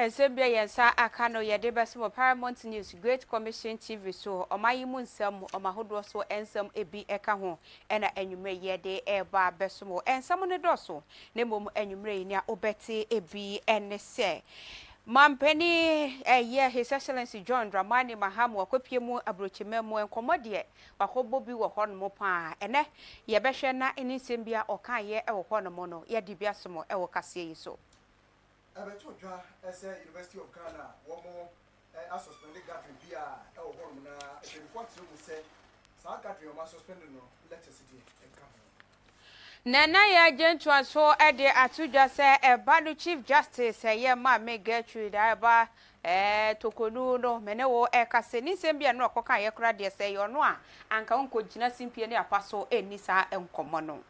Ensebia yensa akano yede beso Paramount News Great Commission TV so omayimu nsam omahodo so ensam ebi eka ho ena enwumre yede eba beso ensam ne doso ne mom enwumre ni a obete ebi enese Mampeni His Excellency John Dramani Mahama wakopiemu abrochimemu enkomodie wakobo bi wo hono mo pa ene ye behwe na enisem bia okan ye e wo hono mo no ye dibia somo e wo kase yi so Abetwa ese University of Ghana womo suspended gathering bia e wo hono na 24 mu se sa gathering o ma suspended no electricity Nana ya gentwa so ede atudwa se eba Chief Justice ye ma me Gertrude aba tokonu no mene wo kase ni sembia no akoka ye kura de se yo no a anka onko gina simpie ne apaso enisa enkomo no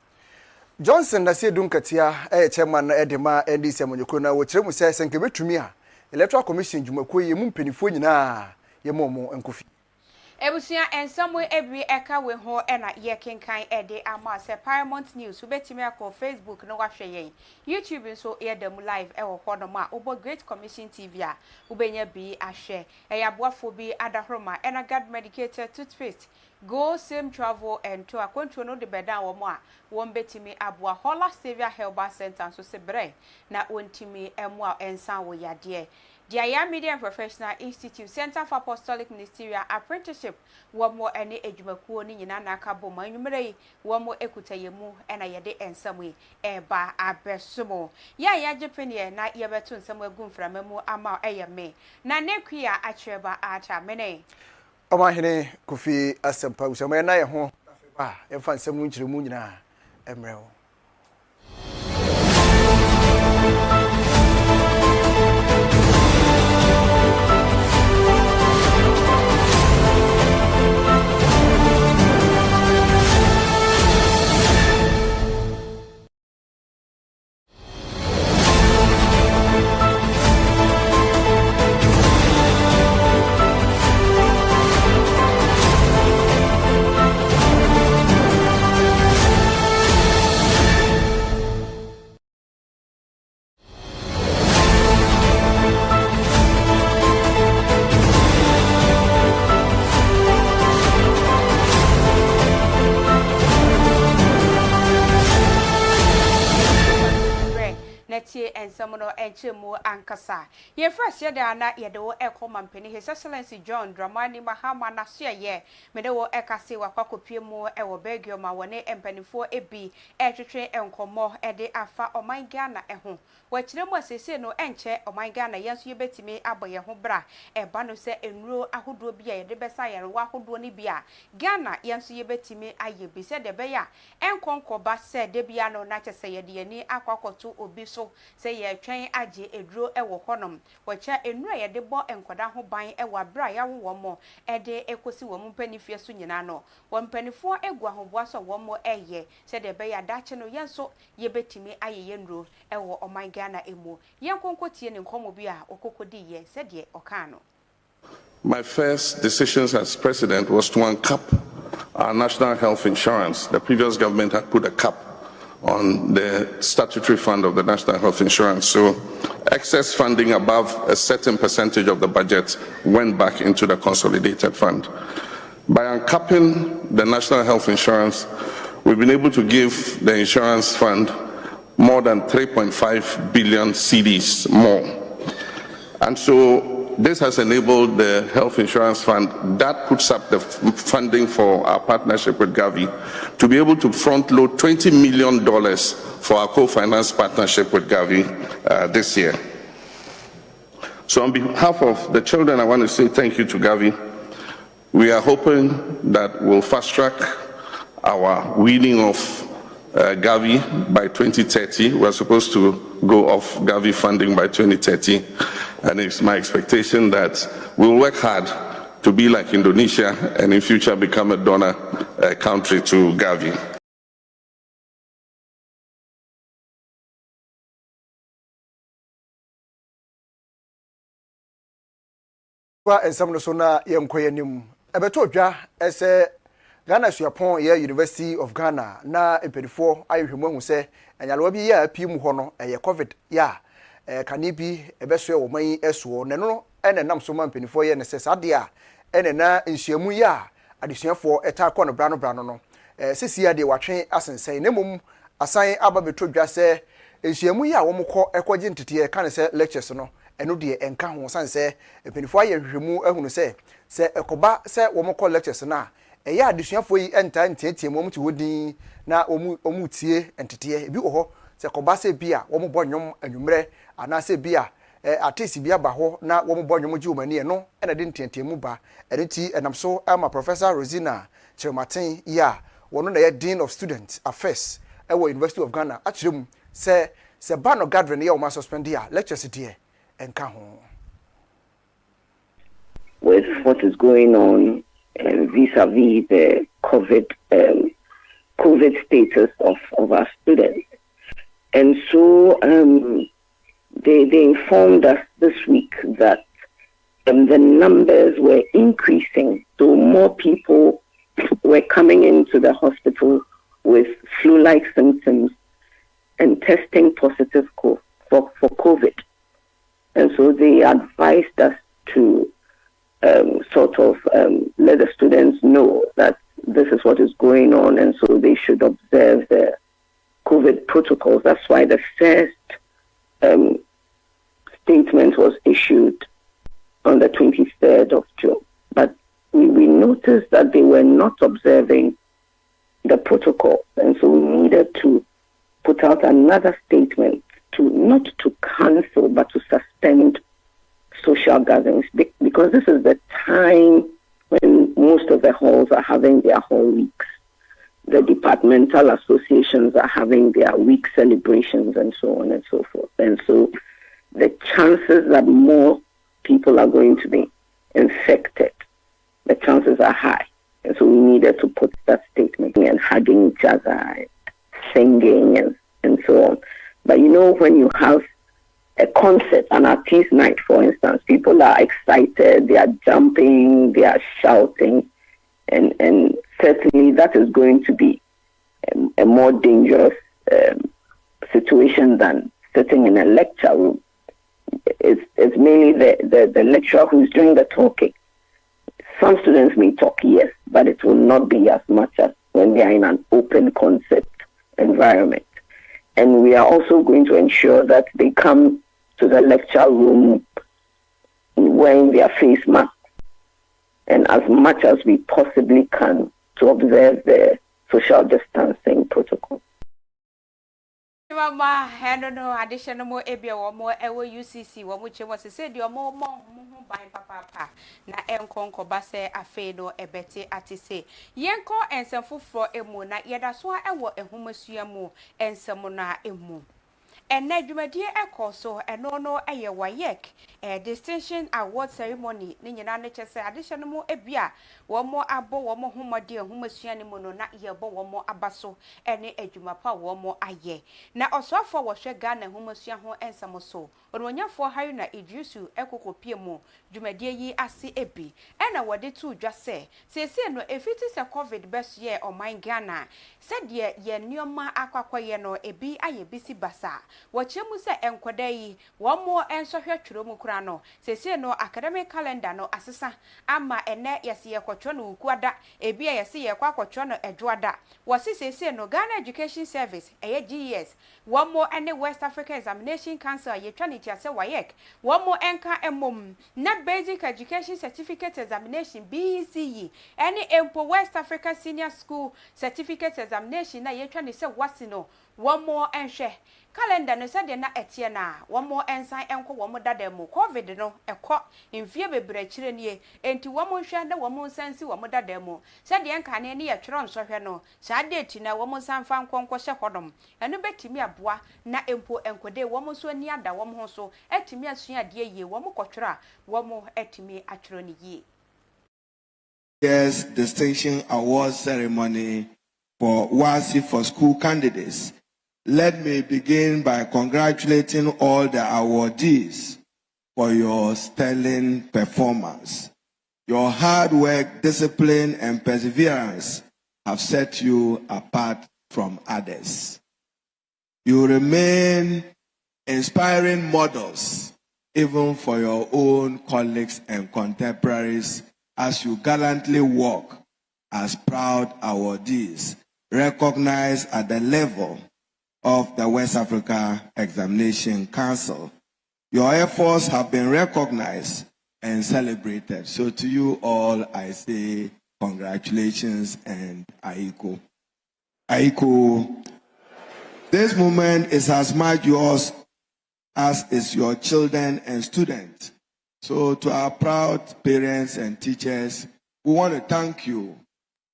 Johnson da se dunkatia chairman edema NDC amonyeko na wo kiremu se senke betumi a Electoral Commission dwumako ye mu mpenifo nyina ye momo enkofi Ebusia ensamu ebi eka we ho ena ye kenkan ede ama se Paramount News ubetimi akọ Facebook no wahwe yen YouTube so ye dem live e wo ho no ma obo Great Commission TV a ubenya bi ahwe eyaboafo bi adahroma ena guard medicated toothpaste go same travel and to akonto no de bedan wo mo a won betimi aboa Hola Savior Herbal Center so se bre na ontimi emu a ensan wo yade Dia Media and Professional Institute Center for Apostolic Ministerial Apprenticeship wamo ene edwumakuo ni nyina na akabo manwumre wamo ekutayemu ena yede ensamwe eba abesomo ya jepene na yebeto nsam agu mframemu ama eyeme na nekua akyereba ata mene Omahene Kofi Asempa usama na ye ho emfa nsam nkyiremu nyina emrewo ensamono enchemu ankasa ye fresh ye da na ye de wo ekomampeni His Excellency John Dramani Mahama na so ye me de wo ekase wakakopie mu e wo begio ma wone empanifo ebi etwetwe enkomo de afa oman Ghana ho wakiremu asese no enche oman Ghana yenso ye betimi aboye ho bra eba no se enuro ahodo bi ye de besa yere wa ahodo ni bia Ghana yenso ye betimi aye bi se de be ya enkonkoba se de bia no na chese ye de ani akwakoto obi so se ye twen age eduro ewo honom wacha enura ye de bo enkoda ho ban ewa bra ya wo mo ede ekosi wo mpanifie so nyina no wo mpanifo egwa ho boa so wo mo eye se de be ya dache no yenso ye betimi aye ye nduro ewo oman Ghana emu yen konkotie ne nkomo bi a okokodi ye se de okano. My first decisions as president was to uncap our national health insurance. The previous government had put a cap on the statutory fund of the National Health Insurance. So excess funding above a certain percentage of the budget went back into the consolidated fund. By uncapping the National Health Insurance, we've been able to give the insurance fund more than 3.5 billion cedis more. And so this has enabled the health insurance fund that puts up the funding for our partnership with Gavi to be able to front load $20 million for our co-finance partnership with Gavi this year. So on behalf of the children, I want to say thank you to Gavi. We are hoping that we'll fast track our weaning of Gavi by 2030. We're supposed to go off Gavi funding by 2030. And it's my expectation that we'll work hard to be like Indonesia and in future become a donor country to Gavi. Ensam so na yenkoyenim ebeto dwa ese Ghana Suapon ye University of Ghana na empedifo ayehwemu hu se anyalwa bi ya pie mu ho no eye covid ya kane bi ebeso wo man eso ne no ene nam so man penifo ye ne se sade a ene na nhyiamu ya adesuafo eta akọ no brano no sisi ade watwe asensen ne mum asan aba beto dwa se nhyiamu ya wo mkọ ekọje ntete ka ne se lectures no eno de enka ho san se penifo aye hwehwemu ahunu se ekoba se wo mkọ lectures na eya adesuafo yi enta ntiatie mum ti wodin na omu tie entete ebi wo ho se koba se bia wo mo bonyom anwumre ana se bia artist bia ba ho na wo mo bonyom ji omani no ena de ntiantemu ba ereti enam so ama Professor Rosina Chirmatin ya wono na ye Dean of Student Affairs ewo University of Ghana achirem se ba no gathering ye o ma suspend ya lectures die enka ho with what is going on vis-a-vis the COVID status of our students. And so they informed us this week that the numbers were increasing. So more people were coming into the hospital with flu-like symptoms and testing positive for COVID. And so they advised us to let the students know that this is what is going on, and so they should observe the COVID protocols. That's why the first statement was issued on the 23rd of June. But we noticed that they were not observing the protocols, and so we needed to put out another statement not to cancel, but to suspend social gatherings, because this is the time when most of the halls are having their hall weeks. The departmental associations are having their week celebrations and so on and so forth. And so the chances that more people are going to be infected, the chances are high. And so we needed to put that statement and hugging each other, singing and so on. But you know, when you have a concert, an artist night, for instance, people are excited, they are jumping, they are shouting, and certainly that is going to be a more dangerous situation than sitting in a lecture room. It's mainly the lecturer who's doing the talking. Some students may talk, yes, but it will not be as much as when they are in an open concert environment. And we are also going to ensure that they come to the lecture room wearing their face masks, and as much as we possibly can to observe the social distancing protocol. Mama, I don't know, additional more ebia or more ever UCC, one which was said your more by papa. Na enconco basse a fedo a betty at say. Yanko and some food for a moon, yet that's why I were a homosuamu and some mona a moon. And Nedumadi echo so and no a wayek, a distinction award ceremony, Nina nature say additional more ebia, one more abo, one more homo dear homosuanimono, not ye bo one more abaso, any ejumapa, one more aye. Now also for was your gun and homosuaho and some so, or when you're for Harina Idrusu, echo piemo, Jumadia ye asi ebi, and I what they two just say no, if it is a COVID best year or mine Ghana, said ye neoma aqua no ebi aye busy basa. What you must say enquadei, one more answer here to Mukrano. Say no academic calendar no assessa, ama and net yes ye quatrono quada, a beer yes ye quatrono a juada. Was it say no Ghana Education Service, a GES, one more any West Africa Examination Council, ye trinity as a wayek, one more anchor and mum, not basic education certificate examination BCE, any Empo West Africa Senior School certificate examination, na ye trying to say what's no, one more and share. Calendar no said na etiena one more ensign enko one more dademo COVID no ekọ mfie bebre chire nie enti one more hwe na one more sense one more dademo said the enka ne ye twero nsohwe no sa date na one more sanfa nkonko hye hodom eno betimi aboa na empo enkode one more so ani ada one ho so etimi asua de ye one more kotwera one more etimi atwero ne ye. Yes, distinction award ceremony for WASI for school candidates. Let me begin by congratulating all the awardees for your sterling performance. Your hard work, discipline, and perseverance have set you apart from others. You remain inspiring models, even for your own colleagues and contemporaries, as you gallantly walk as proud awardees, recognized at the level of the West Africa Examination Council. Your efforts have been recognized and celebrated. So to you all, I say congratulations and Aiko. Aiko, this moment is as much yours as is your children and students. So to our proud parents and teachers, we want to thank you.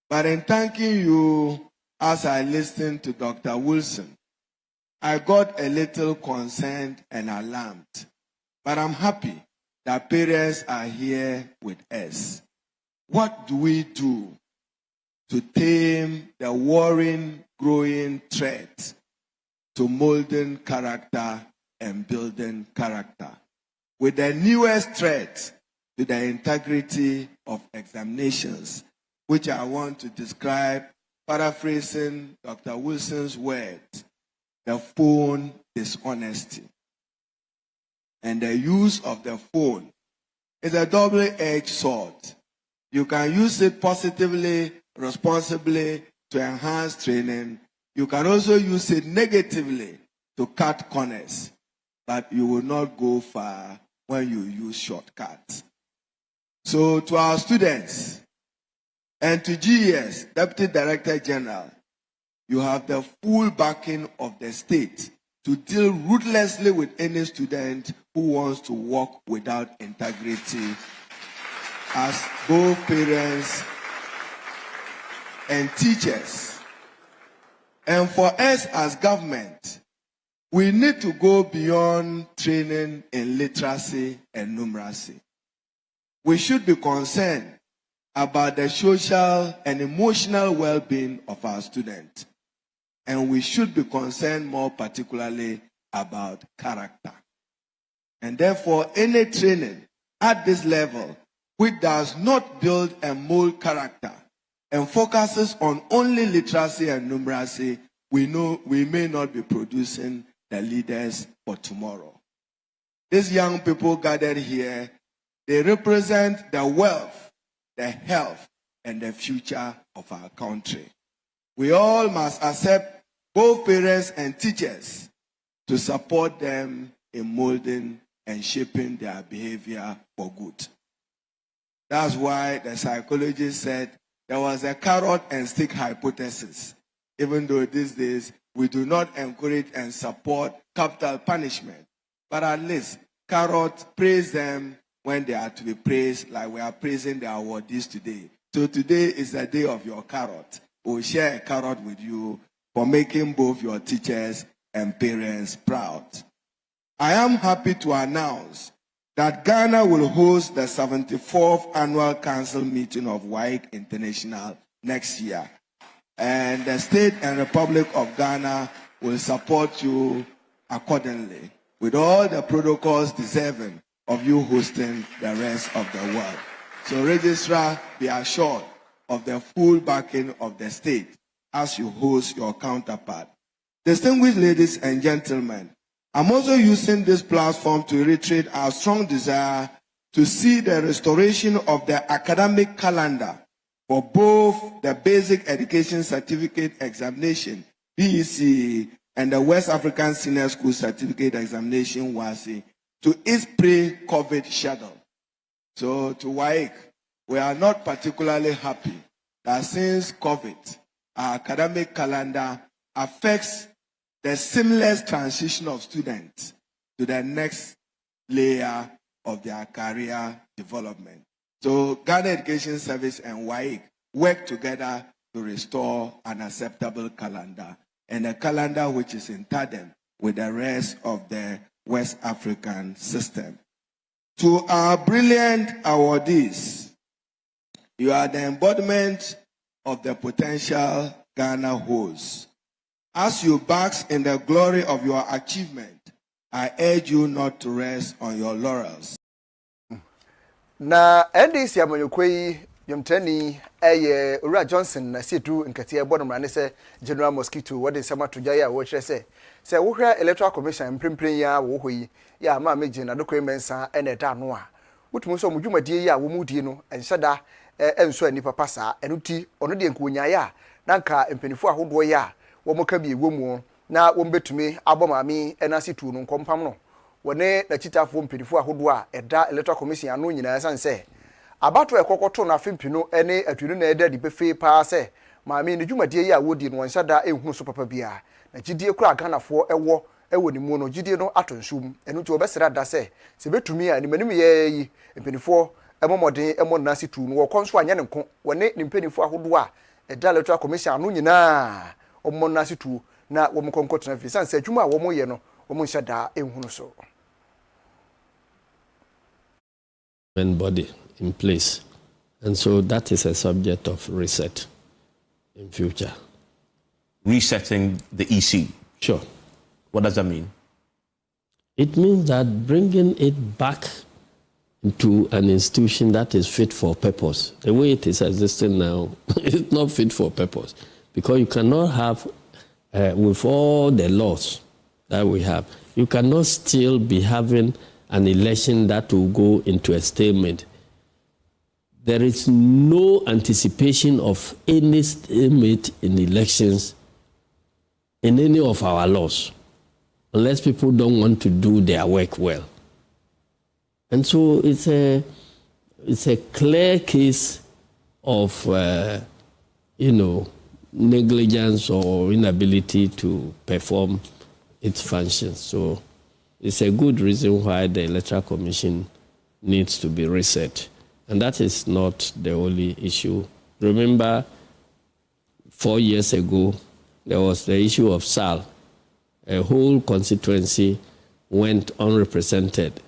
But in thanking you, as I listened to Dr. Wilson, I got a little concerned and alarmed. But I'm happy that parents are here with us. What do we do to tame the worrying, growing threat to molding character and building character? With the newest threat to the integrity of examinations, which I want to describe, paraphrasing Dr. Wilson's words, the phone dishonesty. And the use of the phone is a double-edged sword. You can use it positively, responsibly to enhance training. You can also use it negatively to cut corners, but you will not go far when you use shortcuts. So to our students and to GES, Deputy Director General, you have the full backing of the state to deal ruthlessly with any student who wants to walk without integrity, as both parents and teachers. And for us as government, we need to go beyond training in literacy and numeracy. We should be concerned about the social and emotional well-being of our students. And we should be concerned more particularly about character. And therefore, any training at this level which does not build and mold character and focuses on only literacy and numeracy, we know we may not be producing the leaders for tomorrow. These young people gathered here, they represent the wealth, the health, and the future of our country. We all must accept, both parents and teachers, to support them in molding and shaping their behavior for good. That's why the psychologist said there was a carrot and stick hypothesis, even though these days we do not encourage and support capital punishment. But at least carrot, praise them when they are to be praised, like we are praising the awardees today. So today is the day of your carrot. We'll share a carrot with you for making both your teachers and parents proud. I am happy to announce that Ghana will host the 74th Annual Council Meeting of WAEC International next year. And the State and Republic of Ghana will support you accordingly, with all the protocols deserving of you hosting the rest of the world. So, Registrar, be assured of the full backing of the state as you host your counterpart. Distinguished ladies and gentlemen, I'm also using this platform to reiterate our strong desire to see the restoration of the academic calendar for both the Basic Education Certificate Examination, BECE, and the West African Senior School Certificate Examination, WASE, to its pre-COVID schedule. So to WAEC, we are not particularly happy that since COVID, our academic calendar affects the seamless transition of students to the next layer of their career development. So Ghana Education Service and WAEC work together to restore an acceptable calendar, and a calendar which is in tandem with the rest of the West African system. To our brilliant awardees, you are the embodiment of the potential Ghana holds. As you bask in the glory of your achievement, I urge you not to rest on your laurels. Na NDC amanyokwe yomtani eye Ura Johnson na situ nkati e bodom rane se General Mosquito wode sama to gya ya wo kire se wo hwɛ electoral commission mprempren ya wo hoyi ya ma meje na dokɔ emensa ene da no a wotum so omdwumadie ya wo mudie no enhyeda enso ani papa saa enuti ono de nkonyaye a nanka empanifo ahodo ya wo moka bi ewo mu na wo mbetumi abɔmame enase tu no nkompam no wone na chitafo mpanifo ahodo a eda electoral commission anu nyina sanse abato ekokoto na fimpino ene atwinu na eda di befe pa se maame ne dwumadie ya wodi no nhyada ehunu so papa bia na gidie kura ganafo ewo ni mu no gidie no atonsum enu ti obesra da se betumi a ni manim ye yi mpanifo emomoden emonase tu no wokonso anya ne nko wone ni mpanifo ahodo a eda electoral commission anu nyina omonase tu na wo mkonkoto na fi sanse adwuma a wo mo ye no wo mo nhyada ehunu so body in place, and so that is a subject of reset in future. Resetting the EC? Sure. What does that mean? It means that bringing it back into an institution that is fit for purpose. The way it is existing now, it's not fit for purpose, because you cannot have, with all the laws that we have, you cannot still be having an election that will go into a stalemate. There is no anticipation of any stalemate in elections in any of our laws, unless people don't want to do their work well. And so it's a clear case of, negligence or inability to perform its functions. So it's a good reason why the Electoral Commission needs to be reset. And that is not the only issue. Remember, 4 years ago, there was the issue of SAL. A whole constituency went unrepresented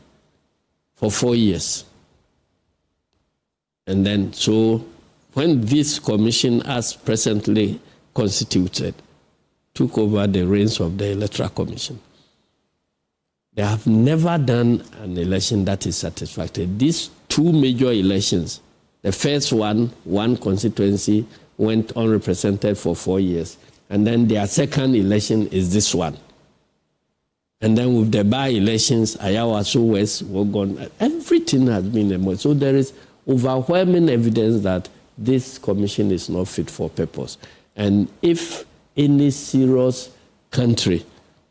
for 4 years. And then, so when this commission, as presently constituted, took over the reins of the Electoral Commission, they have never done an election that is satisfactory. These two major elections, the first one constituency went unrepresented for 4 years. And then their second election is this one. And then with the by-elections, Ayawaso West, Wogon, everything has been removed. So there is overwhelming evidence that this commission is not fit for purpose. And if any serious country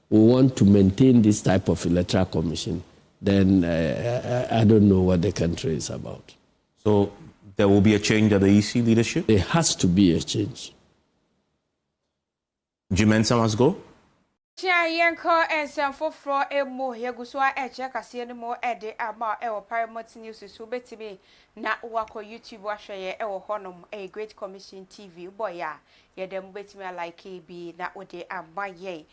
we want to maintain this type of electoral commission, then I don't know what the country is about. So there will be a change at the EC leadership? There has to be a change. Jimensa must go? Chia yenko ensemfo fro emo yeguswa eche kase ne mo ede ama e wo Paramount News so betimi na wako YouTube ahweye e wo honom a Great Commission TV boy ya yedem betimi like bi na ode amaye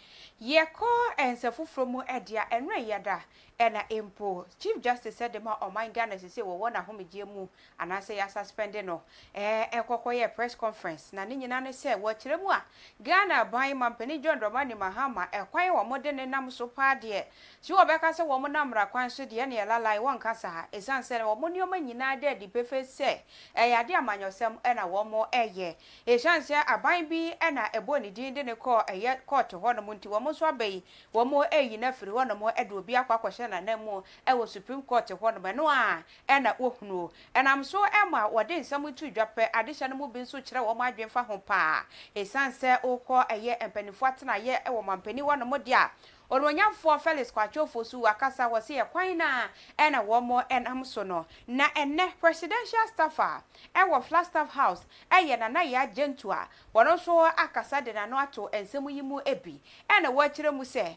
yeko ensemfo fro mo ede a enre yada ena empo Chief Justice said dem o man Ghana say wo wona homegye mu anase ya suspend no ekokoye press conference na nyina ne say wo kire mu a Ghana ban mampani John Dramani Mahama ekwan wo modene nam so pa de si wo beka se wo mo namra kwan so de ne lalai won kasa esan se wo mo nioma nyina de di pefe se yade amanyosem na wo mo eye esan se aban bi na ebo ni din de ne ko court ho no nti wo mo so abai wo mo eyi na firi ho no mo ede obi akwakwahye na namu wo Supreme Court ho no no a na ohunu enam so ema wode nsam tu dwape adehye no mu bi so kire wo mo adwenfa ho pa esan se okọ eye empanifo atena ye wo mampani wo no mo dia Oronyamfo Felix Kwachofo su akasa wose ye kwan na wo mo enam so no na enne presidential staffer wo Flagstaff House eye na ya gentua wono so akasa de na no ato ensem yi mu ebi na wo kire mu se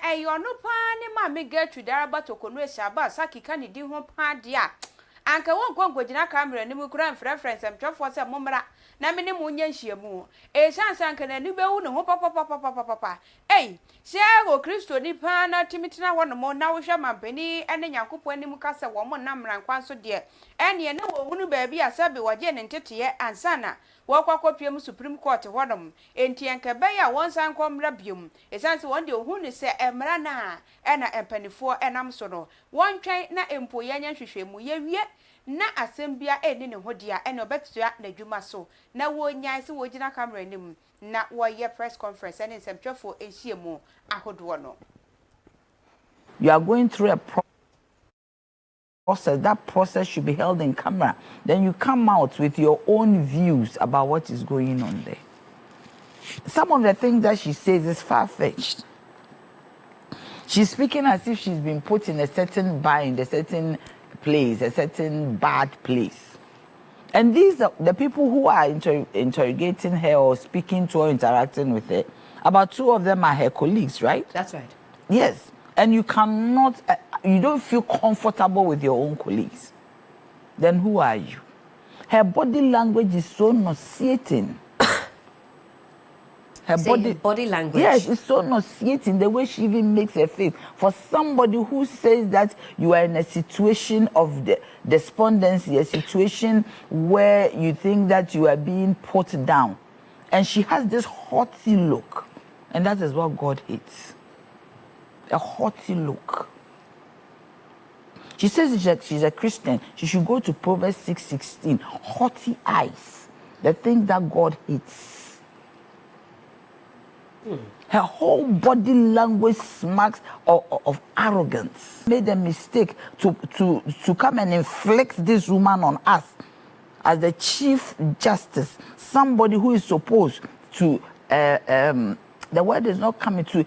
eyono pa ne ma me Gertrude Araba Tokonu Esiaba sakika ni di ho pa dia anka won kwangogina camera ni mu kura reference amtwafo se momra na me ne mu nya nhyiamu chance anka na ni bewu ne ho papa se go Kristo ni pa na timitina wono mo na wo hwe mampani ene Nyankopon anim kasa wo mo namran kwanso de ene na wo hunu baabi asabe woje ne ntete ansana wakwakwapiem Supreme Court hodom enti enkabe ya wonsan komra biom esanse won de ohun ni se emra na na empanifo enam so no wontwen na empo yanya hwehwemu yewie na asembia eni ne hodia ene obetua na dwuma so na wonyan se wogina camera nim na woye press conference ene nsemptwefo enhiemu ahodo no. You are going through a process. That process should be held in camera. Then you come out with your own views about what is going on there. Some of the things that she says is far-fetched. She's speaking as if she's been put in a certain bind, a certain place, a certain bad place. And these are the people who are interrogating her or speaking to her, interacting with her. About 2 of them are her colleagues, right? That's right. Yes. And you cannot, you don't feel comfortable with your own colleagues. Then who are you? Her body language is so nauseating. Her body language. Yes, it's so nauseating the way she even makes her face. For somebody who says that you are in a situation of despondency, a situation where you think that you are being put down, and she has this haughty look, and that is what God hates. A haughty look. She says she's a Christian. She should go to Proverbs 6:16. Haughty eyes, the thing that God hates. Her whole body language smacks of arrogance. Made a mistake to come and inflict this woman on us as the Chief Justice, somebody who is supposed to, the word is not coming to,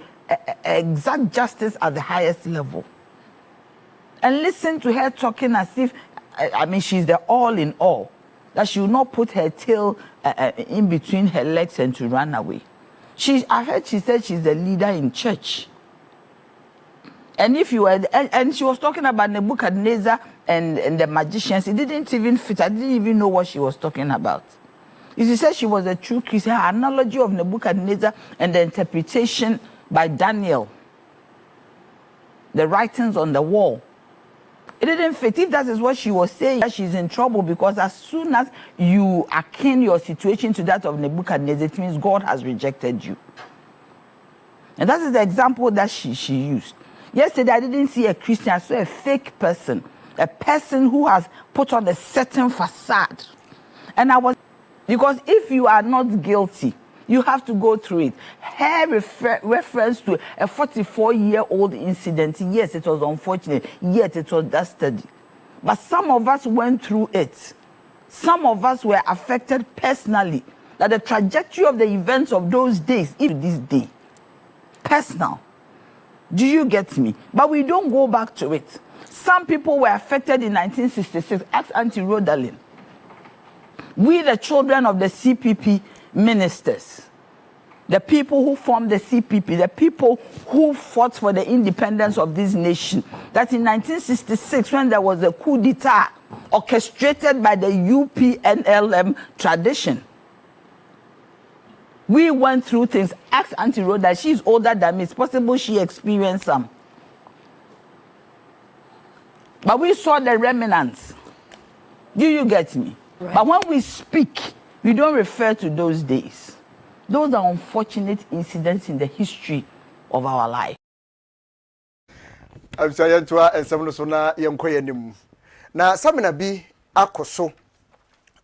exact justice at the highest level. And listen to her talking as if, I mean, she's the all in all. That she will not put her tail in between her legs and to run away. I heard she said she's the leader in church. And if you were, and she was talking about Nebuchadnezzar and the magicians, it didn't even fit. I didn't even know what she was talking about. If she said she was a true Christian, her analogy of Nebuchadnezzar and the interpretation by Daniel, the writings on the wall, it didn't fit. If that is what she was saying, that she's in trouble, because as soon as you akin your situation to that of Nebuchadnezzar, it means God has rejected you. And that is the example that she used. Yesterday, I didn't see a Christian. I saw a fake person, a person who has put on a certain facade. And because if you are not guilty, you have to go through it. Her reference to a 44-year-old incident, yes, it was unfortunate, yet it was dastardly. But some of us went through it. Some of us were affected personally. That the trajectory of the events of those days, even this day, personal. Do you get me? But we don't go back to it. Some people were affected in 1966, ex-Auntie Rodalyn. We, the children of the CPP ministers, the people who formed the CPP, the people who fought for the independence of this nation, that in 1966, when there was a coup d'etat orchestrated by the UPNLM tradition, we went through things. Ask Auntie Rhoda, she's older than me. It's possible she experienced some. But we saw the remnants. Do you get me? Right. But when we speak, we don't refer to those days. Those are unfortunate incidents in the history of our life. I'm saying to her and some so na yemkoyenim. Na samina bi akoso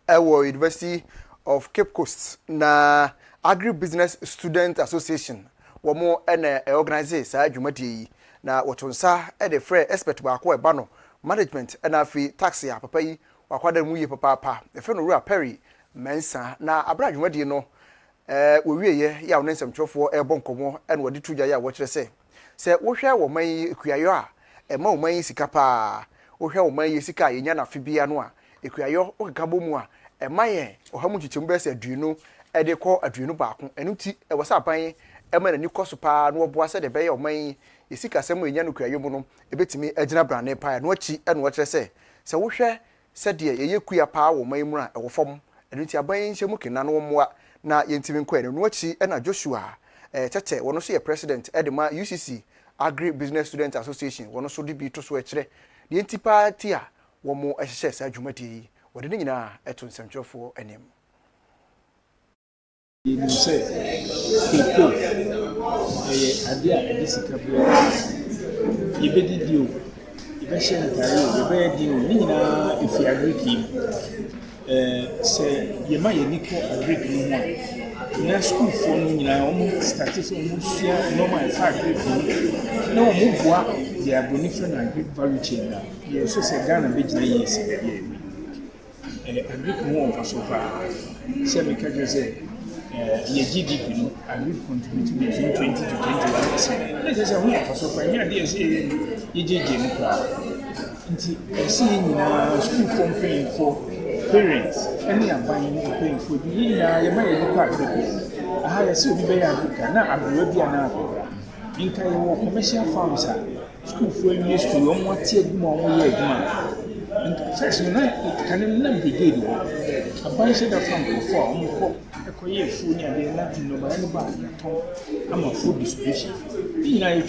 ewo University of Cape Coast na Agribusiness Student Association womo ene organize sa dwumadi yi na wotonsa e de frɛ expert ba ko e ba no management ena afi taxi a papa yi wakwada mu yi papa e fe no Rua Perry mensa na abra dwumadi no wo wieye ya wo nsɛm twofo e bɔ nkomo ene wodi tuja ya wo kyerɛ sɛ wo hwɛ wo man ekuayo a e ma wo man sika pa wo hwɛ wo man sika yenya na afi bia no a ekuayo o keka bɔ mu a e ma ye ohamu chichim bɛ sɛ aduonu e de kɔ aduonu baako enu ti e wasa apan e ma na ni kɔ so pa no oboa sɛ de bɛ ye wo man sika sɛm yenya no kuayo mu no e betimi agina brane pa no achi ene wo kyerɛ sɛ wo hwɛ sɛ de ye kuya pa wo man mu a e wo fam enu ti aban hyɛ mu kena no moa na yentimi nkɔ ene no achi na Joshua tete wono so ye president edema UCC Agribusiness Student Association wono so de bi to so ekire de enti party a wo mo ehye sa dwumadi yi wode ne nyina eto nsɛmtwerɛfo anim. You say, people, idea, and this is you better do. You better do. If you agree, say, you might agree more. Na school phone, statistics almost normal fact. No more, they are benefit and great value chain now. You also say Ghana business agree more for so far. Say, because you say, your GDP agree contribute between 20 to 21%. This is a way for so far. Here, they say, you GDP until seeing school phone paying for parents, any are buying paying for the year, you might look at the I had a silver bay Africa, now I'm ready and Africa. In Kaya, commercial farms, school for a school, on what year more year. And first, you can never be good. A bunch of farm before, a career food, and they're not in nobody about I'm a food distribution. You know,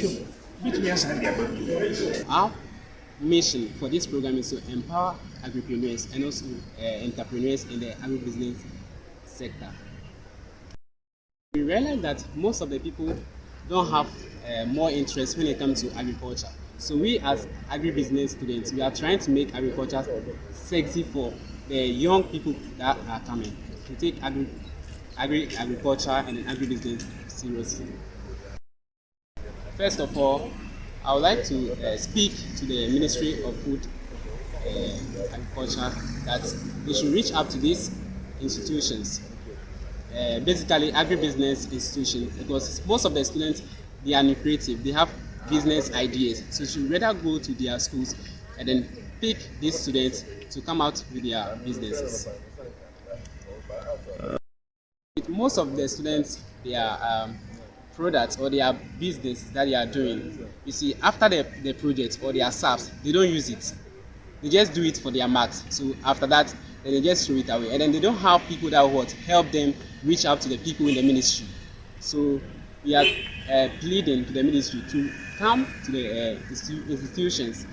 between us and the Our mission for this program is to empower agripreneurs and also entrepreneurs in the agribusiness sector. We realize that most of the people don't have more interest when it comes to agriculture. So we as agribusiness students, we are trying to make agriculture sexy for the young people that are coming to take agriculture and agribusiness seriously. First of all, I would like to speak to the Ministry of Food and Agriculture that they should reach out to these institutions, basically agribusiness institutions, because most of the students, they are creative, they have business ideas, so you should rather go to their schools and then pick these students to come out with their businesses. Most of the students, their products or their business that they are doing, you see, after the project or their SAPs, they don't use it. They just do it for their marks. So after that, then they just throw it away. And then they don't have people that would help them reach out to the people in the ministry. So we are pleading to the ministry to come to the institutions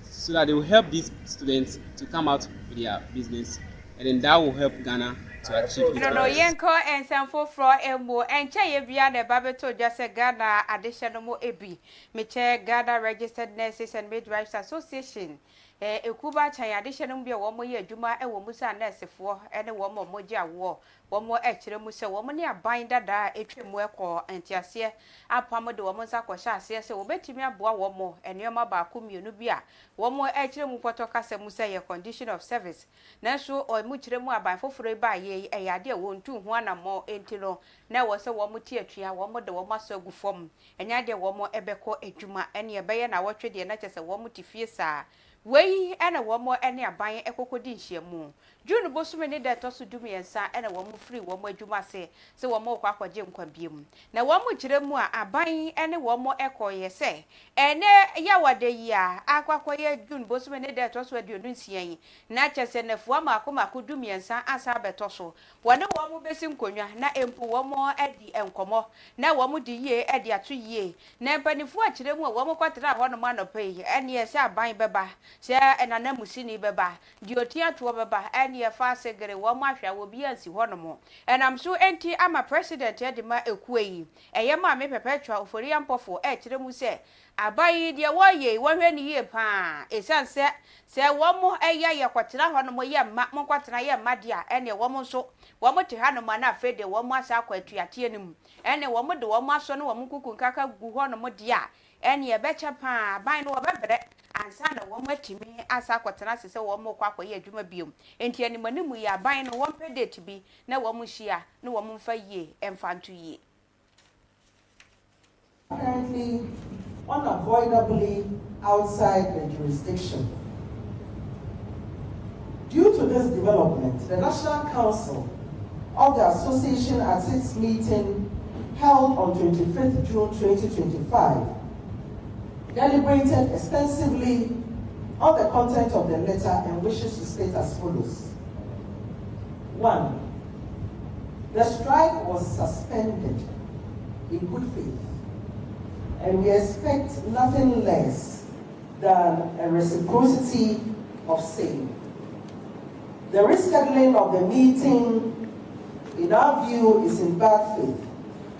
so that they will help these students to come out with their business, and then that will help Ghana to achieve it. No, yenko and some for emo and chaye bia the babeto just a Ghana additional mo ebi. Me chair Ghana Registered Nurses and Midwives Association. Ekuba chanya additional be a woman ye juma e womusa nurse for any woman moja war. One more actually musa woman near binder da a trim work or antiasia. A palm the woman's aquasha says so bet me a boa one more and your mabakum unubia. One more actually mupotoka se musa your condition of service. Naso or muchremo by for free by ye a idea won't do one or more entilo. Now was a woman teatria, one more the woman so good form. And yet one more ebeko a juma and your bayan I watch the night as a woman to fear sa. Way and a one more any a buying a cocodinshia moon. June Bosman that also do me and son and a woman free one more Juma say, so one more quack or Jim Quabium. Now one more Jeremua are buying any one more echo, ye say. And yawa de ya, aqua June Bosman that also do not Natchez and if one Macoma could do me and son as Abetoso. One more basin conya, na empo one more at the encomo. Now one more the year at the 3 year. Nampan if what Jeremua one more quarter one man of pay, and yes, I buy beba. Share and an amusini beba, Diotia to a beba, and your fast segre, one mafia will be as you want more. And I'm so empty, I'm a president at the ma equay. A yama may perpetual for the ample for Muse. I buy dear way, 1 year pa. A sunset, say one more a year, quatina, one more year, Macmon quatina, Madia, and a woman so. One more to Hanamana fed the one more aqua to Yatianum, and a woman the one more son, one cuckoo kaka, guhon more dia, and your betcha pa, buy no better. And son of one way to me, as I quaternas is a one more quack ye, Juma Bium. And Tiani Manimu ya buying one per day to be, no woman shia, no woman for ye, and fan to ye. Currently, unavoidably outside the jurisdiction. Due to this development, the National Council of the Association at its meeting held on 25th June 2025 deliberated extensively on the content of the letter and wishes to state as follows. 1. The strike was suspended in good faith, and we expect nothing less than a reciprocity of same. The rescheduling of the meeting in our view, is in bad faith,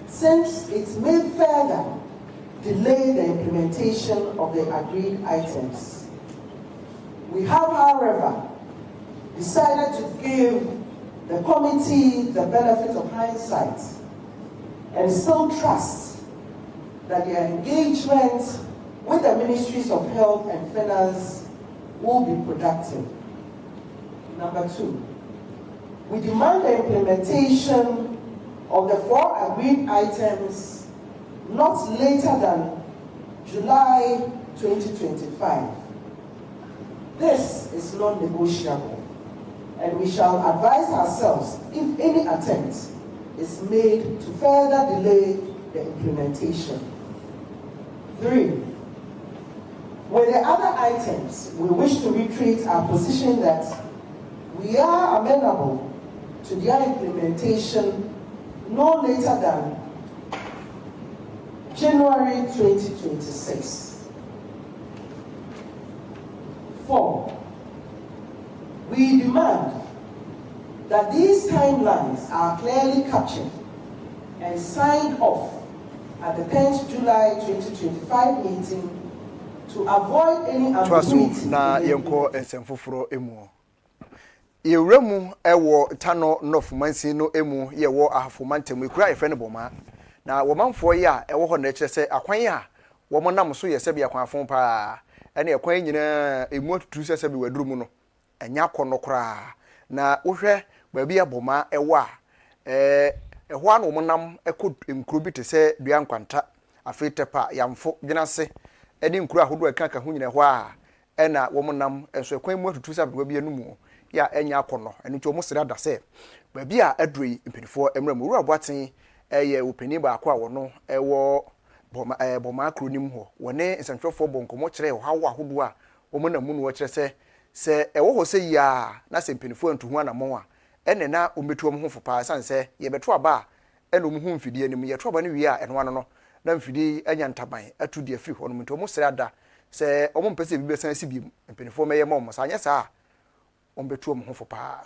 since it may further delay the implementation of the agreed items. We have, however, decided to give the committee the benefit of hindsight and still trust that their engagement with the Ministries of Health and Finance will be productive. Number 2, we demand the implementation of the 4 agreed items not later than July 2025. This is non-negotiable, and we shall advise ourselves if any attempt is made to further delay the implementation. 3, with the other items, we wish to reiterate our position that we are amenable to their implementation no later than January 2026. 4, we demand that these timelines are clearly captured and signed off at the 10th July 2025 meeting to avoid any ambiguity. Na yenko ensemfoforo emu. Yewremu ewo tano nof mansi no emu yewo ahafomantem ekura efe ne boma. Na womanfo ye a ewo ho na ekire se akwan a wo monam so yese bia kwan afon pa ene ekwan nyina emu atutu se bi waduru mu no enya kono kra na wohwe baabi aboma ewo a eho an wo monam ekọ nkuro bi te se dua nkwanta afetepa yamfo dwenase eni nkuro ahodo aka ho nyina ho a ena wo monam enso ekwan mu atutu se bi anu mu ya enya kono enu nti omo sira da se baabi a adroi mpinifo emram ru aboaten eye opani ba akwa wono ewo boma akronim ho wone nsantwefo bonkomo kire ho hawo ahodo a omo na mu no wo kire se ewo ho se ya na se mpinifo antu ho anamon a ene na ometu omo ho fopa sanse ye beto aba ene omo ho mfidi anim ye to aba ne wi a eno ano no na mfidi anya ntaban atu de afi ho no nti omo sira da se omo mpese bi besan sibi mpinifo meye ma omo sa anya sa ombetu omo ho fopa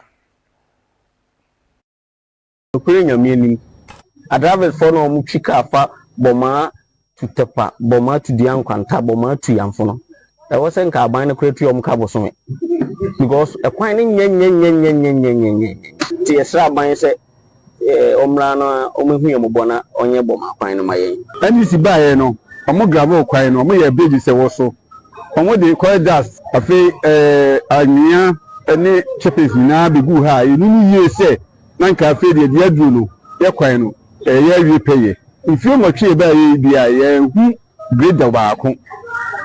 okure nyamienim adravel for no omo twika afa boma tutepa boma tudia nkwanta boma tu yamfo no e wo se nka aban ne kwetu omo ka bosome because ekwan ne nyenyenyenyenyenyenyenyenye ti esra aban se omra no omehu yomobona onye boma kwan no maye ani si bae no omo grabo kwan no omo ye beji se wo so omo de corridors afi anya ene chepes na begu ha inu ye se nanka afi de dia duro no ye kwan no ye wi peye ifio motwe ba ye bia ye hu grader baako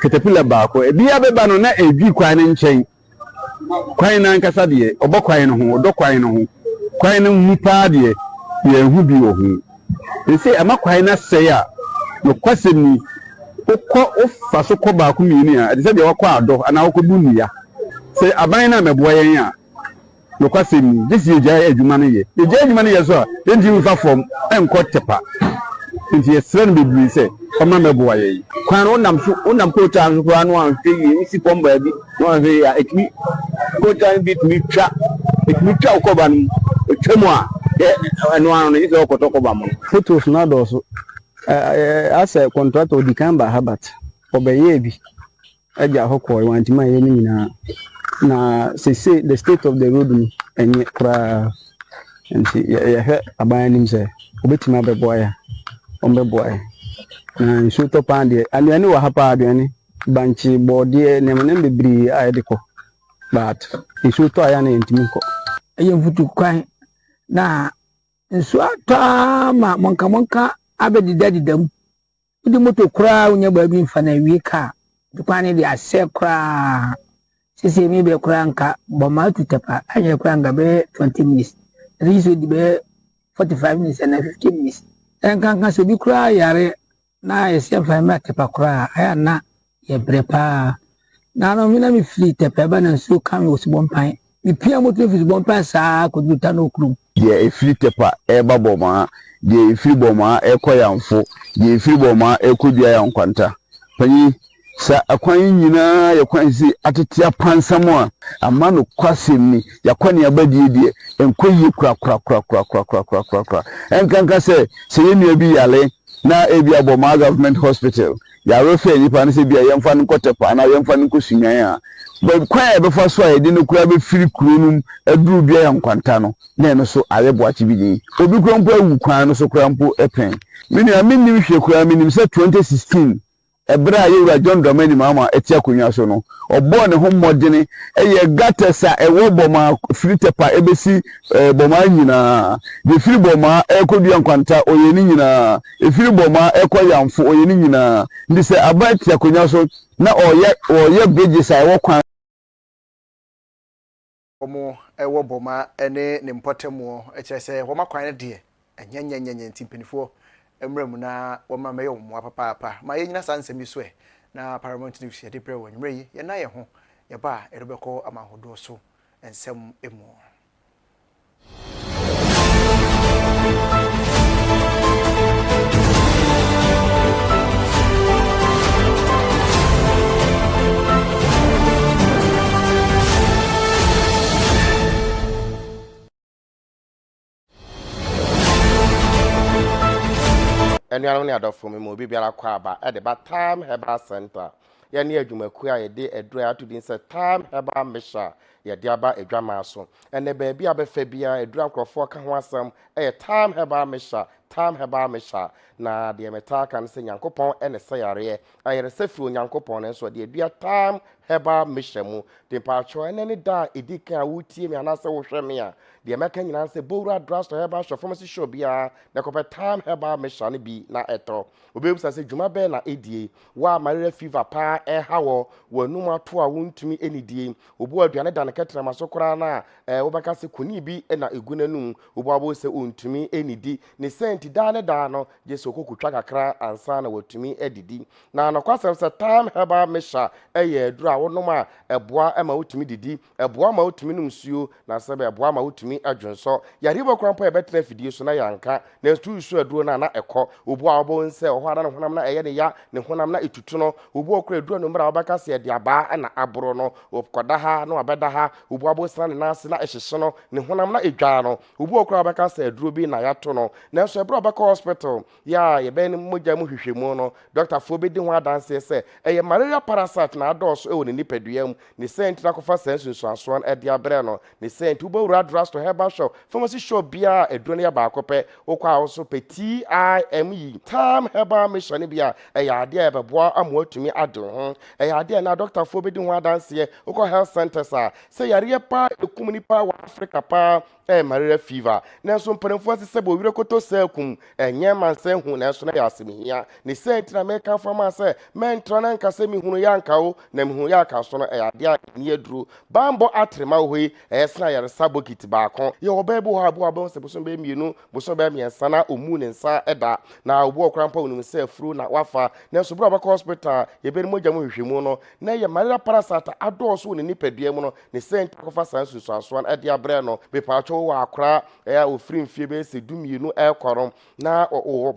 caterpillar baako e bia beba no na edwi kwan ne nchen kwan na nkasa de obokwan no ho odokwan no ho kwan no hu pa de ye hu bi wo hu ese amakwan na sei a no kwasemi okọ ofa so kọ baako mieni a de se de wakọ ado ana wakọ bunia se aban na meboa yen a no kwasemi disi eja adwuma no ye eja adwuma no ye so a enti mfa fom enko tepa enti esra no bebiri se ọma meboa ye kwan onam ko ta so kwan no anhwe yi isi pomba bi no anhwe ya ekmi ko ta bi mi twa okoba no twemu a eno ano isi okotokoba mo photos na do so as a contractor di kan ba habat obeye bi eja hokọ wantima ye ni nyina na say the state of the road ni enye kra nti ye he aban nim se obetima beboa ya ombeboa na nsu to pande ani wa hapa aduane banchi body ne mene bebri ayedeko but nsu to aya na ntimi ko eye mfutu kwan na nsu ata ma monka abedi dam udi moto kura unya babi mfa na wi ka dukwane de ase kura sisi mi be kura nka boma tutepa anya kura nga be 20 minutes riso di be 45 minutes and 15 minutes enkan so bi kura yare na ese fa ma tepa kura aya na ye brepa na no mi na mi fli tepa ba na so kan wo si bompan mi pia moto fi bompan sa ko duta no krum ye efiri tepa eba boma ye efiri boma ekoyamfo ye efiri boma ekudua ya nkwanta panyi sa akwan nyinaa yɛ kwan si atete apansam a ama no kwasem ni yakwane abadie die enkoyi kura enkanka sɛ sɛ yɛnua bi yale na ebi aboma government hospital yare fe nipa ne sɛ bi yɛmfa no kɔtepa na yɛmfa no kɔsunyan a but kwan e be fa so a yɛde no kura be firi kurunum aduru bia yɛ nkwanta no na ɛno so ayɛboakye bi din obi kura mpo awu kwan no so kura mpo ɛpɛn menim hwɛ kura menim sɛ 2016 ebra yewura John Dramani mama eti akonwa so no obo ne ho modene eye gatesa ewo boma fritepa ebesi boma nyina de firi boma ekodua nkwanta oyeni nyina efiri boma ekoyamfo oyeni nyina ndi se aba eti akonwa so na oye bridges a ewo kwan omo ewo boma ene ne mpotemo ekire se wo makwan ne de enyenyenyenye ntimpenifo emremu na wama meyo mo papa ma yenyina sansemi so na Paramount News ye de bre wonwre yi ye na ye ho ye ba erebeko amahodo so ensem emu Anyalo ne adofo me mo bibiara kwa aba e de ba time herbal center ye ne adwumaku a ye de edura ato din se time herbal mesha ye de aba adwama so ene ba bia befa bia edura nkrofo ka ho asem e time herbal mesha na de meta kan se nyankopon ene se yare ayere se fi onyankopon ne so de dua time herbal mesha mu de pa cho ene ne da edika wutie me anase wo hwe me a de meka nyina se bowra drust herbal shop pharmacy shop bia na ko time herbal mesha ne bi na eto obebusa se dwuma be na edie wa malaria fever pa hawo wanum ato a wontumi enidie obu aduane da ne ketra masokora na wo beka se koni bi na egunanum obu abo se ontumi enidi ne senti da ne da no je se okokutwa kakra ansa na watumi edidi na nokwasem se time herbal mesha eye adura wonum a eboa ma wotumi didi eboa ma wotumi numsuo na sebe eboa ma wotumi adwonso yare bokrampo e betra fidie so na yanka na stu su aduro na ekọ obu abo nse ho ada ne honam na eye ne ya ne honam na etutu no obu okra aduro no mra obaka se de aba na aboro no okoda ha na obeda ha obu abo sra ne nase na ehyehye no ne honam na edwa no obu okra obaka se aduro bi na yato no na so ebra obaka hospital ya ye ben moja mu hwehwemu no doctor fo be di ho adanse se eye malaria parasite na adoso e woni nipaduam ne sent na kofa sensu ansoan e de abre no ne sent ubo wura drust herbal shop pharmacy shop bia aduro ne ya ba akopɛ okwa also pe TIME time herbal mission bia eye ade e beboa amoatumi ade ho eye ade na doctor fo be di ho adanse okwa health centers a se yare pa ekum nipa wa Africa pa malaria fever na so mpanfo asese bo wire koto sakum enye manse hu na so na yasemihia ne sent na meka fama se mentra na nka se mihunu ya nka o na mihunu ya ka so no ade a ni aduru bambo atrema hoi esna yare sabokiti ba kon ye obabu ha abo se boso be mienu boso be miensa na omu ne nsa eda na obu okrampa onum se afuru na wafa na so bro ba hospital ye be moja mu hwehwemu no na ye malaria parasite adoso ne nipadua mu no ne sent kofa sansu so anso an ade abre no be pa wa akra ofiri mfie be se dumienu ekorom na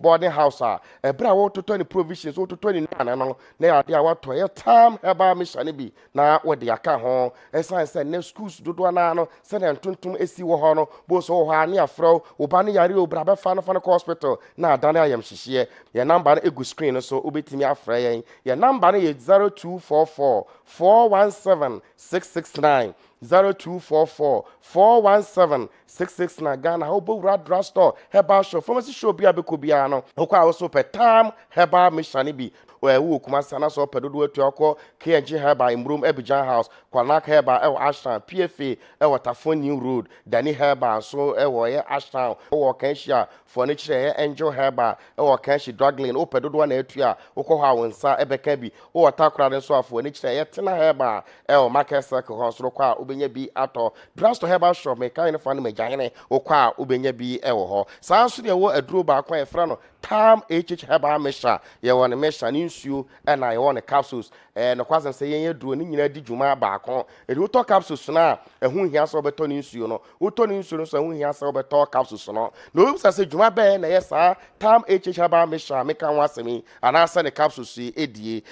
boarding house a ebra wo toto ni provisions wo toto ni nana no na ya de awato ye time herbal mission bi na wo de aka ho esan se na schools dodo na no se na ntontom esi wo ho no bo so wo ha ne afro wo ba ne yare obra be fa no hospital na adane ayam hihye ye number na egu screen so obetimi afra ye number na ye 0244 417 669 0244 417 669 Ghana Hobo Radra Store Herbal Shop Pharmacy Shop bia be ko bia no okwa also per time Herbal Mission bi wo kuma sana so pedodo atu akọ KG Herbal Imrum Abidjan House Kwanak Herbal e Ashtown PFA e Waterfront New Road Dani Herbal so e wo ye Ashtown wo Kanhia Furniture ye Angel Herbal e wo Kanhia Draglin o pedodo na atu a okọ ha wonsa e beka bi o watakra ne so afọ Furniture ye Tena Herbal e o Market Circle ho so kwa obenya bi ato Drugstore Herbal Shop me kan ne fa no magane okwa obenya bi e wo ho saa so de wo aduro ba kwa e fra no tam HH herbal mixture ye won mixture ni nsuo na ye won capsules no kwasem se yen yeduro ni nyina di dwuma baako e do to capsules na ehun hia so beto ni nsuo no wo to ni nsuo no so ehun hia so beto capsules no no we say dwuma be na ye sa tam HH herbal mixture meka wasemi ana se ne capsules edie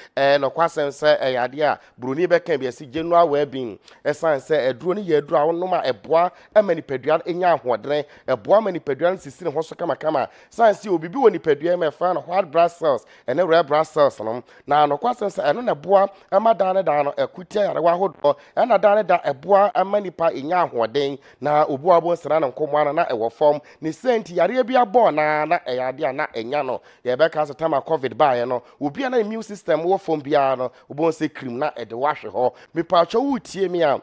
no kwasem se yade a broni be kan bi si general well-being esan se eduro ni ye eduro a wonoma eboa emanipadua enya ahodren eboa manipadua sisi ne ho so kama san se obibi woni padua me fa no white blood cells ene red blood cells no na no kwasem se eno na boa amadane da no ekutia yare wa hodo ena dane da eboa amanipa enya ahoden na obu abo nsra na nkomo na ewo form ni senti yare bia bo na eyade na enya no ye be ka tama covid ba ye no obi na immune system wo form bia no obo se cream na ede wahwe ho me pa cho wutie me a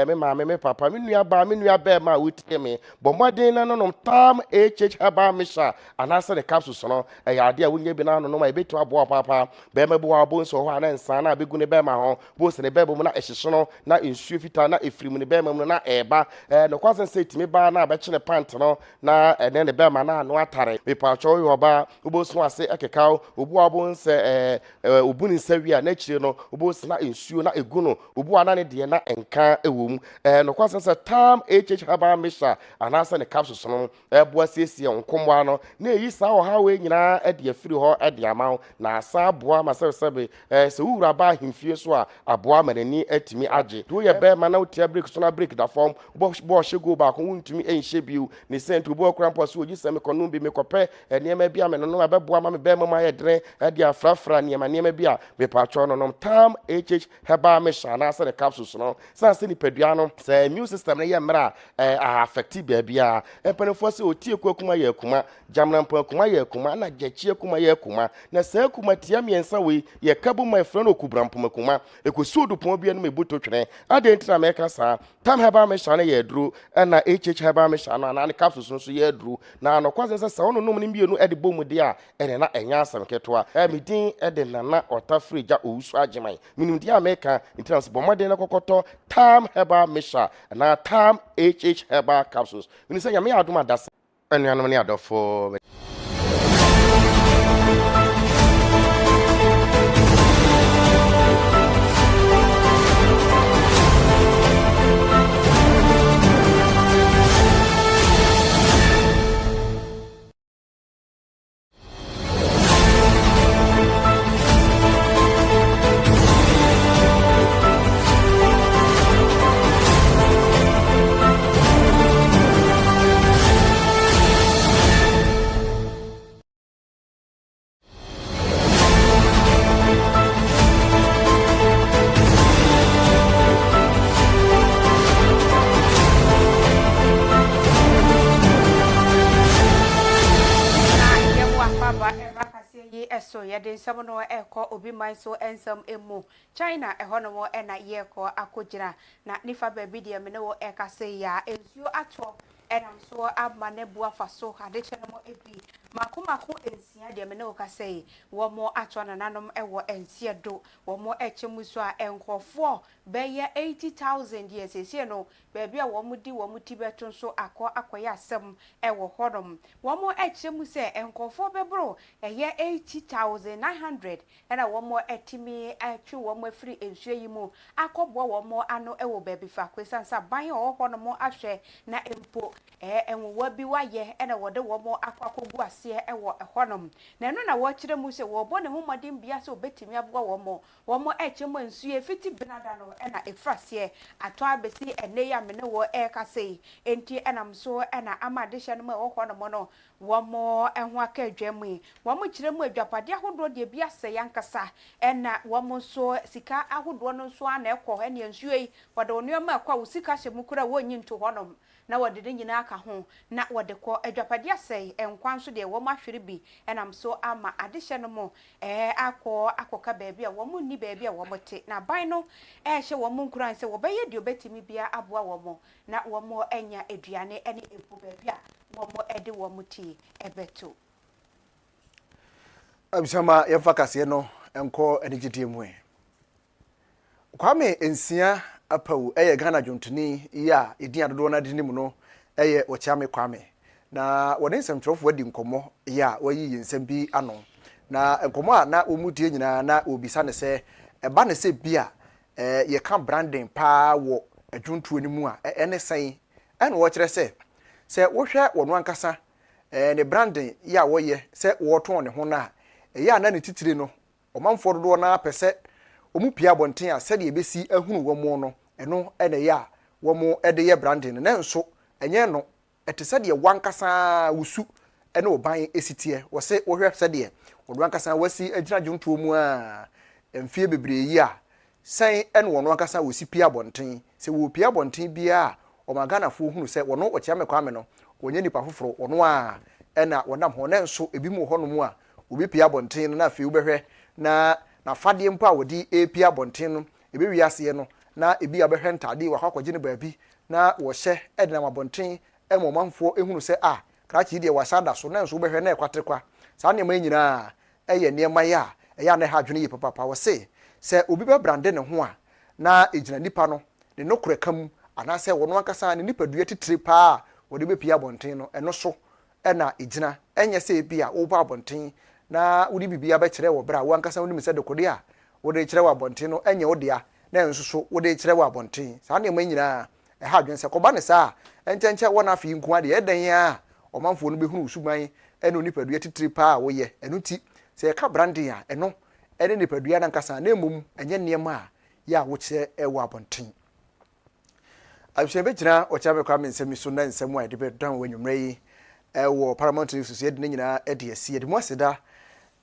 me ma me papa me nua ba me nua be ma wutie me bomodin na no tam HH herbal mixture anase the capsules no eyade a wonye bi na no ma ebetu abo papa be ma bo abo nso ho ana nsa na abegu ne be ma ho bo se ne be bo na ehyeso no na ensuo fita na efrim ne be ma no na eba no kwasen se timi ba na abeche ne pant no na ene ne be ma na anu atare me pa cho yo ba obo so ase ekekaw obu abo nse obu ni nsa wi a na chire no obo se na ensuo na egu no obu ana ne de na enka ewom no kwasen se tam HH herbal mixture anase ne capsules no eboa siesie nkomwa no na eyi sa ho ha we nyina ade afiri ho ade ama na asa aboa masebe se wura ba himfie so a aboa manani atimi age do ye be ma na utia break so na break da form bo shego ba ko wuntumi enhye biu ne sent obo okrampo so ogi seme kono bi me kope niema bia me no abeboa ma me be ma ye dren ade afrafra niema bia me patcho no tam HH herbal mixture na asa the capsules no san se ni padua no se immune system na ye mra affect bia empanefo se otie kwakuma ye kuma jamna mpakuma ye kuma na jachie kuma ye kuma na se kuma tia miensa we ye kabu my friend okubrampo kuma ekosuodu pon bia no mebuto twene adentra meka sa tam herbal mixture na ye duro na HH herbal mixture na capsules no so ye duro na no kwasen se wono nom ne bienu ede bomu de a ene na enya asem ketwa medin ede na otafrija owusu ageman minim dia meka intrans bomode na kokoto tam herbal mixture na tam HH herbal capsules mini se nyame adoma das anuanom ne adofo yɛde nsɛm no ɛkɔ obi man so ensɛm emu China ɛhɔnom ɛna yɛkɔ akɔgyina na nifa baabi deɛ me ne wɔ ɛkase ya ensuo atɔ ɛnam so ama ne bua fa so ade kyɛ no ebi makomako ensia deɛ me ne wɔ kase yi wɔn atɔ nananom ɛwɔ ensia do wɔn ɛkyɛ mu so a ɛnkɔfoɔ bɛyɛ 80,000 years esie no baabi a wɔn di wɔn ti bɛto so akɔyɛ asɛm ɛwɔ hɔnom wɔn ɛkyɛ mu sɛ ɛnkɔfoɔ bɛboro ɛyɛ 80,900 ɛna wɔn ɛtimi ɛtwe wɔn afiri ensuo yi mu akɔboa wɔn ano ɛwɔ baabi fa kwesansa ban ɔwɔ hɔnom ahwɛ na empo ɛnwowa bi wayɛ ɛna wɔde wɔn akɔgu aseɛ ɛwɔ hɔnom na ɛno na wɔkyerɛ mu sɛ wɔbɔ ne ho mmɔden bia sɛ obetimi aboa wɔn ɛkyɛ mu ensuo fiti benada no ɛna efraseɛ atɔ abesi ɛne ya me ne wɔ ɛkase enti ɛnam so ɛna ama de hyɛ no mu ɛwɔ hɔnom no wɔn ɛho aka adwamu wɔn kyerɛ mu adwapade ahodoɔ deɛ bi asɛ yankasa ɛna wɔn so sika ahodoɔ no so ana ɛkɔ ɛne nsuo yi wɔde nneɛma ɛkɔ a wo sika hyɛ mu kura wɔnyi nto hɔnom na wɔde de nyina aka ho na wɔde kɔ adwapade asɛ ɛnkwan so deɛ wɔn ahwere bi ɛnam so ama ade hyɛ no mu akɔka baabi a wɔn ni baabi a wɔn te na ban no ɛhyɛ wɔn nkuran sɛ wɔbɛyɛ deɛ obetimi bia aboa wɔn na wɔn anya aduane ɛne epo baabi a wɔn ɛde wɔn ti ɛbɛto abisama yɛfa kaseɛ no ɛnkɔ anigyedeɛ mu Kwame ensia apau ɛyɛ Ghana dwontoni ya ɛdin adodo na de nim no ɛyɛ Ochiame Kwame na wɔne nsɛmtwerɛfoɔ adi nkɔmmɔ ya wɔyi nsɛm bi ano na nkɔmmɔ a na wɔmutie nyinaa na obisa ne sɛ ɛba ne sɛ bi a yɛka branding paa wɔ adwontuo no mu a ɛne sɛn ɛna wɔkyerɛ sɛ wohwɛ wɔn ankasa ne branding ya wɔyɛ sɛ wɔtɔn ne ho na ɛyɛ ana ne titire no ɔmanfoɔ dodoɔ na pɛ sɛ ɔmu pia abɔnten a sɛdeɛ ɛbɛsi ahunu wɔn no ɛno ɛna ɛyɛ a wɔn ɛde yɛ branding no na nso ɛnyɛ no ɛte sɛdeɛ wankasa wusu ɛne ɔban esiteɛ wɔsɛ wɔhwɛ sɛdeɛ wɔn ankasa wasi agyina dwontuo mu a mfie bebree yi a sɛn ɛne wɔn ankasa wɔsi pia abɔnten sɛ wɔ pia abɔnten bia ɔmaganafoɔ hunu sɛ wɔn ɔkyea mɛkwame no wɔnyɛ nipa foforɔ wɔn a ɛna wɔnam hɔ na nso ebi mu hɔ nom a obi pia abɔnten no na afei wobɛhwɛ na fadeɛ mpo a wɔde epia abɔnten no ebi wi aseɛ no na ebi abɛhwɛ ntade wɔ akɔgye ne baabi na wɔhyɛ ɛde nam abɔnten ɛma ɔmanfoɔ ehunu sɛ krakye deɛ wasada so na nso wobɛhwɛ na ɛkwatekwa saa nneɛma nyinaa ɛyɛ nneɛma yɛ a ɛyɛ ana ha adwene yɛ papa wɔse sɛ obi bɛ brande ne ho a na egyina nipa no ne no kora kam anaasɛ wɔn ankasa ne nipadua titire paa wɔde bɛpia abɔnten no ɛno so ɛna egyina ɛnyɛ sɛ ebi a wɔba abɔnten na wodi bibi abɛkyerɛ wɔ bra wɔn ankasa wɔnim sɛ dekode a wɔde kyerɛ wɔ abɔnten no ɛnyɛ wɔdea na nso so wɔde kyerɛ wɔ abɔnten saa nneɛma nyinaa ɛha adwene sɛ kɔba ne saa nkyɛnkyɛn wɔn afei nko adeɛ ɛdan a ɔmanfoɔ no bɛhunu suban ɛne nipadua titire paa wɔyɛ ɛno ti sɛ yɛka branding a ɛno ɛne nipadua nankasa na mmom ɛnyɛ nneɛma a yɛ a wɔkyerɛ ɛwɔ abɔnten abusua bɛgyina ɔkyerɛ mɛkɔ ame nsɛm so na nsɛm a yɛde bɛdan wɔ nwummerɛ yi ɛwɔ Paramount News so yɛde ne nyinaa ɛde asi yɛde mu aseda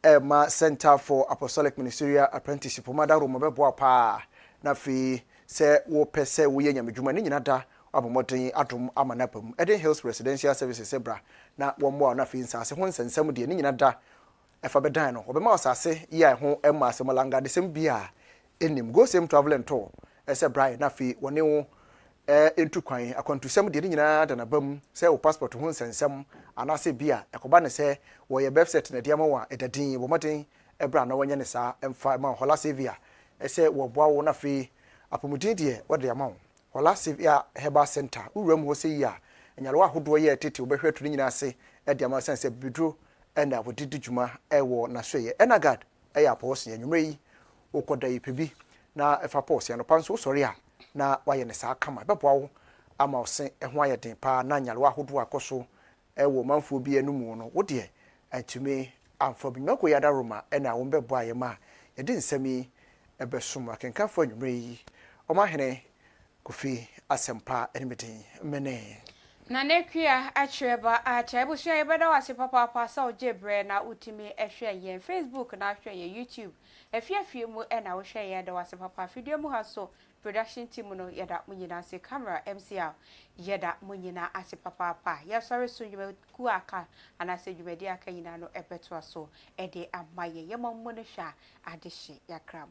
ɛma Center for Apostolic Ministerial Apprenticeship ɔmada roma bɛboa paa na afei sɛ wɔpɛ sɛ wɔyɛ nyamedwuma ne nyina da abɔmmɔden adom ama no apam Eden Hills Residential Services sebra na wɔmmoa na afei nsase ho nsɛnsɛm deɛ ne nyina da ɛfa bɛdan no wɔbɛma ɔsase yi a ɛho ɛma asɛm langa de sɛm bi a ɛnim go same travel and tour ɛsɛ Brian na afei wɔne wo entu kwan akwantusɛm deɛ ne nyinaa da nabam sɛ wo passport ho nsɛnsɛm anaasɛ bi a ɛkɔba ne sɛ wɔyɛ website na deɛma wɔ a ɛdadin wɔmɔden ɛbra na wɔnyɛ ne saa ɛmfa ma hola sevia ɛsɛ wɔboa wo na afei apɔmuden deɛ wɔde ama wo hola sevia herbal center wuram hɔ sɛ yi a anyalewa ahodoɔ yɛ tete wobɛhwɛ to ne nyinaa ase ɛde ama sɛ bidro ɛna wɔdedi dwuma ɛwɔ nasoyɛ ɛnagad ɛyɛ apɔwɔsen anwummerɛ yi wokɔda yi pɛbi na ɛfa pɔɔsia no pa nso wosɔre a na wayɛ ne saa kama bɛboa wo ama wo se ɛho ayɛ den paa na anyalewa ahodoɔ akɔ so ɛwɔ manfoɔ bi anum no wo deɛ antumi amfa bi nwako yɛada roma ɛna wo bɛboa yɛ ma yɛde nsɛm yi ɛbɛsom akenkanfo anwummerɛ yi ɔmahene kofi asɛmpa ɛnimeden mene na nekia achweba achaibusha yebeda wase papa sa ojebre na utimi ehwe ye Facebook na ahwe ye YouTube efiafie mu na wo hwe ye da wase papa video mu ha so production team no yeda munyina se camera MCR yeda munyina ase papa ya sorry so you ku aka ana se dwumadi aka yina no ebeto so ede amaye ye mammo no hwa adehye yakram